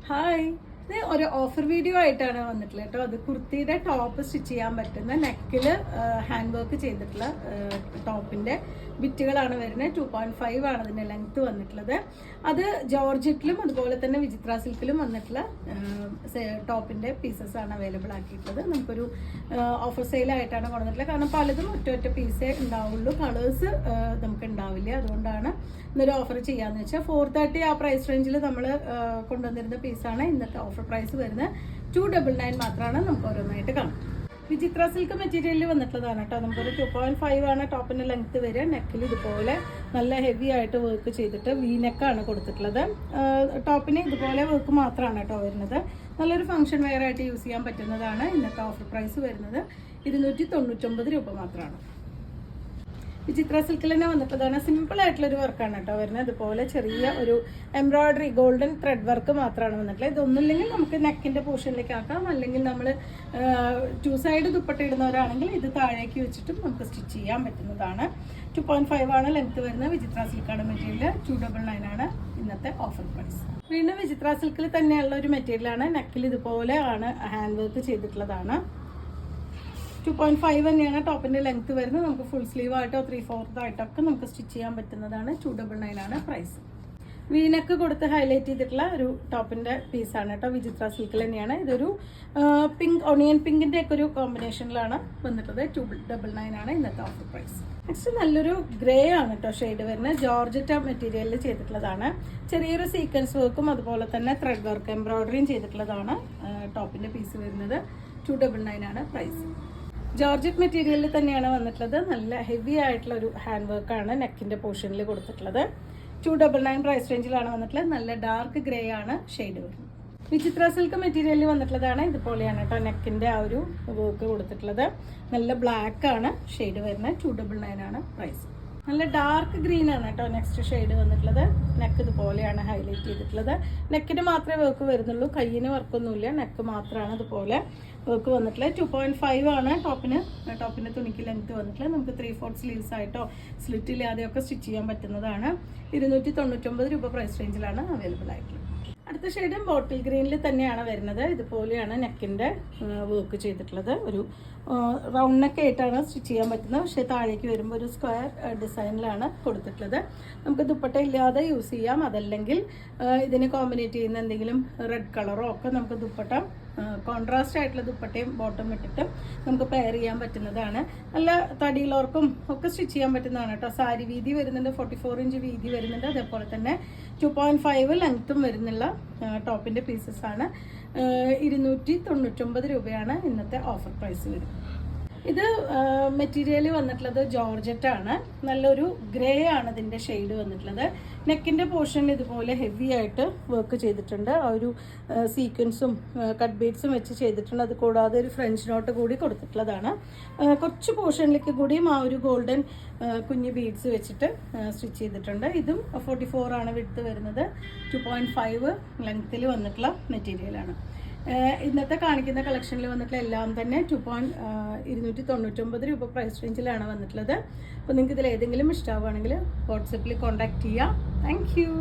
Hi, ഇത് ഒരു offer video ആയിട്ടാണ് വന്നിട്ടുള്ളത് കേട്ടോ. അത് കുർത്തിയുടെ ടോപ്പ് സ്റ്റിച്ച് ചെയ്യാൻ പറ്റുന്ന നെക്കിൽ ഹാൻഡ് വർക്ക് ചെയ്തിട്ടുള്ള ടോപ്പിന്റെ ബിറ്റുകളാണ് വരുന്നത്. 2.5 ആണ് അതിന്റെ ലെങ്ത് വന്നിട്ടുള്ളത്. അത് ജോർജറ്റിലും അതുപോലെ തന്നെ വിചിത്ര സിൽക്കിലും വന്നിട്ടുള്ള ടോപ്പിന്റെ പീസസ് ആണ് അവൈലബിൾ ആക്കിയിട്ടുള്ളത്. നമുക്കൊരു ഓഫർ സെയിൽ ആയിട്ടാണ് കൊണ്ടുവന്നിട്ടുള്ളത്. കാരണം പലതും ഒറ്റ പീസേ ഉണ്ടാവുള്ളൂ, കളേഴ്സ് നമുക്ക് ഉണ്ടാവില്ല. അതുകൊണ്ടാണ് ഇന്നൊരു ഓഫർ ചെയ്യാന്ന് വെച്ചാൽ 430 ആ പ്രൈസ് റേഞ്ചിൽ നമ്മൾ കൊണ്ടുവന്നിരുന്ന പീസാണ്. ഇന്നത്തെ ഓഫർ പ്രൈസ് വരുന്നത് 299 മാത്രമാണ്. നമുക്ക് ഓരോന്നായിട്ട് കാണാം. വിചിത്ര സിൽക്ക് മെറ്റീരിയലിൽ വന്നിട്ടുള്ളതാണ് കേട്ടോ. നമുക്കൊരു 2.5 ആണ് ടോപ്പിന്റെ ലെങ്ത് വരിക. നെക്കിൽ ഇതുപോലെ നല്ല ഹെവി ആയിട്ട് വർക്ക് ചെയ്തിട്ട് വീനെക്കാണ് കൊടുത്തിട്ടുള്ളത്. ടോപ്പിന് ഇതുപോലെ വർക്ക് മാത്രമാണ് കേട്ടോ വരുന്നത്. നല്ലൊരു ഫംഗ്ഷൻ വെയർ ആയിട്ട് യൂസ് ചെയ്യാൻ പറ്റുന്നതാണ്. ഇന്നത്തെ ഓഫർ പ്രൈസ് വരുന്നത് 299 രൂപ മാത്രമാണ്. വിചിത്ര സിൽക്കിൽ തന്നെ വന്നിട്ടുള്ളതാണ്. സിമ്പിൾ ആയിട്ടുള്ളൊരു വർക്കാണ് കേട്ടോ വരുന്നത്. ഇതുപോലെ ചെറിയ ഒരു എംബ്രോയിഡറി ഗോൾഡൻ ത്രെഡ് വർക്ക് മാത്രമാണ് വന്നിട്ടുള്ളത്. ഇതൊന്നുമില്ലെങ്കിൽ നമുക്ക് നെക്കിന്റെ പോർഷനിലേക്ക് ആക്കാം, അല്ലെങ്കിൽ നമ്മൾ 2 സൈഡ് ദുപ്പട്ട ഇടുന്നവരാണെങ്കിൽ ഇത് താഴേക്ക് വെച്ചിട്ടും നമുക്ക് സ്റ്റിച്ച് ചെയ്യാൻ പറ്റുന്നതാണ്. 2.5 ആണ് ലെങ്ത് വരുന്നത്. വിചിത്ര സിൽക്കാണ് മെറ്റീരിയൽ. 299 ആണ് ഇന്നത്തെ ഓഫർ പ്രൈസ്. വീണ്ടും വിചിത്ര സിൽക്കിൽ തന്നെയുള്ള ഒരു മെറ്റീരിയലാണ്. നെക്കിൽ ഇതുപോലെ ആണ് ഹാൻഡ് വർക്ക് ചെയ്തിട്ടുള്ളതാണ്. 2.5 തന്നെയാണ് ടോപ്പിന്റെ ലെങ്ത് വരുന്നത്. നമുക്ക് ഫുൾ സ്ലീവ് ആയിട്ടോ 3/4 ആയിട്ടൊക്കെ നമുക്ക് സ്റ്റിച്ച് ചെയ്യാൻ പറ്റുന്നതാണ്. 299 ആണ് പ്രൈസ്. വീനക്ക് കൊടുത്ത് ഹൈലൈറ്റ് ചെയ്തിട്ടുള്ള ഒരു ടോപ്പിന്റെ പീസാണ് കേട്ടോ. വിചിത്ര സിൽക്കിൽ തന്നെയാണ്. ഇതൊരു പിങ്ക്, ഓണിയൻ പിങ്കിന്റെ ഒക്കെ ഒരു കോമ്പിനേഷനിലാണ് വന്നിട്ടുള്ളത്. 299 ആണ് ഇന്നത്തെ ഓഫർ പ്രൈസ്. നെക്സ്റ്റ് നല്ലൊരു ഗ്രേ ആണ് കേട്ടോ ഷെയ്ഡ് വരുന്നത്. ജോർജറ്റ് മെറ്റീരിയലിൽ ചെയ്തിട്ടുള്ളതാണ്. ചെറിയൊരു സീക്വൻസ് വർക്കും അതുപോലെ തന്നെ ത്രെഡ് വർക്ക് എംബ്രോയിഡറിയും ചെയ്തിട്ടുള്ളതാണ് ടോപ്പിന്റെ പീസ് വരുന്നത്. 299 ആണ് പ്രൈസ്. ജോർജറ്റ് മെറ്റീരിയലിൽ തന്നെയാണ് വന്നിട്ടുള്ളത്. നല്ല ഹെവി ആയിട്ടുള്ള ഒരു ഹാൻഡ് വർക്കാണ് നെക്കിന്റെ പോർഷനിൽ കൊടുത്തിട്ടുള്ളത്. 299 പ്രൈസ് റേഞ്ചിലാണ് വന്നിട്ടുള്ളത്. നല്ല ഡാർക്ക് ഗ്രേ ആണ് ഷെയ്ഡ് വരുന്നത്. വിചിത്ര സിൽക്ക് മെറ്റീരിയലിൽ വന്നിട്ടുള്ളതാണ്. ഇതുപോലെയാണ് കേട്ടോ നെക്കിന്റെ ആ ഒരു വർക്ക് കൊടുത്തിട്ടുള്ളത്. നല്ല ബ്ലാക്ക് ആണ് ഷെയ്ഡ് വരുന്നത്. 299 ആണ് പ്രൈസ്. നല്ല ഡാർക്ക് ഗ്രീൻ ആണ് കേട്ടോ നെക്സ്റ്റ് ഷെയ്ഡ് വന്നിട്ടുള്ളത്. നെക്ക് ഇതുപോലെയാണ് ഹൈലൈറ്റ് ചെയ്തിട്ടുള്ളത്. നെക്കിന് മാത്രമേ വർക്ക് വരുന്നുള്ളൂ, കയ്യിന് വർക്കൊന്നുമില്ല. നെക്ക് മാത്രമാണ് ഇതുപോലെ വർക്ക് വന്നിട്ടുള്ളത്. 2.5 ആണ് ടോപ്പിന് തുണിക്ക് ലെങ്ത് വന്നിട്ടുള്ളത്. നമുക്ക് 3/4 സ്ലീവ്സ് ആയിട്ടോ സ്ലിറ്റ് ഇല്ലാതെയൊക്കെ സ്റ്റിച്ച് ചെയ്യാൻ പറ്റുന്നതാണ്. 299 രൂപ പ്രൈസ് റേഞ്ചിലാണ് അവൈലബിൾ ആയിട്ടുള്ളത്. അടുത്ത ഷെയ്ഡ് ബോട്ടിൽ ഗ്രീനിൽ തന്നെയാണ് വരുന്നത്. ഇതുപോലെയാണ് നെക്കിന്റെ വർക്ക് ചെയ്തിട്ടുള്ളത്. ഒരു റൗണ്ട് നെക്ക് ആയിട്ടാണ് സ്റ്റിച്ച് ചെയ്യാൻ പറ്റുന്നത്. പക്ഷേ താഴേക്ക് വരുമ്പോൾ ഒരു സ്ക്വയർ ഡിസൈനിലാണ് കൊടുത്തിട്ടുള്ളത്. നമുക്ക് ദുപ്പട്ട ഇല്ലാതെ യൂസ് ചെയ്യാം. അതല്ലെങ്കിൽ ഇതിന് കോമ്പിനേറ്റ് ചെയ്യുന്ന എന്തെങ്കിലും റെഡ് കളറോ ഒക്കെ നമുക്ക് ദുപ്പട്ട കോൺട്രാസ്റ്റ് ആയിട്ടുള്ള ദുപ്പട്ടയും ബോട്ടം ഇട്ടിട്ട് നമുക്ക് പെയർ ചെയ്യാൻ പറ്റുന്നതാണ്. നല്ല തടിയുള്ളവർക്കും ഒക്കെ സ്റ്റിച്ച് ചെയ്യാൻ പറ്റുന്നതാണ് കേട്ടോ. സാരി വീതി വരുന്നുണ്ട്, 44 ഇഞ്ച് വീതി വരുന്നുണ്ട്. അതേപോലെ തന്നെ 2.5 ലെങ്ത്തും വരുന്നുള്ള ടോപ്പിന്റെ പീസസ് ആണ്. 299 രൂപയാണ് ഇന്നത്തെ ഓഫർ പ്രൈസ് വരുന്നത്. ഇത് മെറ്റീരിയൽ വന്നിട്ടുള്ളത് ജോർജറ്റ് ആണ്. നല്ലൊരു ഗ്രേ ആണ് ഇതിന്റെ ഷെയ്ഡ് വന്നിട്ടുള്ളത്. നെക്കിന്റെ പോർഷൻ ഇതുപോലെ ഹെവി ആയിട്ട് വർക്ക് ചെയ്തിട്ടുണ്ട്. ആ ഒരു സീക്വൻസും കട്ട് ബീഡ്സും വെച്ച് ചെയ്തിട്ടുണ്ട്. അത് കൂടാതെ ഒരു ഫ്രഞ്ച് നോട്ട് കൂടി കൊടുത്തിട്ടുള്ളതാണ്. കുറച്ച് പോർഷനിലേക്ക് കൂടിയും ആ ഒരു ഗോൾഡൻ കുഞ്ഞ് ബീഡ്സ് വെച്ചിട്ട് സ്റ്റിച്ച് ചെയ്തിട്ടുണ്ട്. ഇതും 44 ആണ് വിഡ്ത്ത് വരുന്നത്. 2.5 ലെങ്ത്തിൽ വന്നിട്ടുള്ള മെറ്റീരിയലാണ്. ഇന്നത്തെ കാണിക്കുന്ന കളക്ഷനിൽ വന്നിട്ടുള്ള എല്ലാം തന്നെ 299 രൂപ പ്രൈസ് റേഞ്ചിലാണ് വന്നിട്ടുള്ളത്. അപ്പോൾ നിങ്ങൾക്ക് ഇതിൽ ഏതെങ്കിലും ഇഷ്ടമാവുകയാണെങ്കിൽ വാട്സപ്പിൽ കോൺടാക്ട് ചെയ്യാം. Thank you.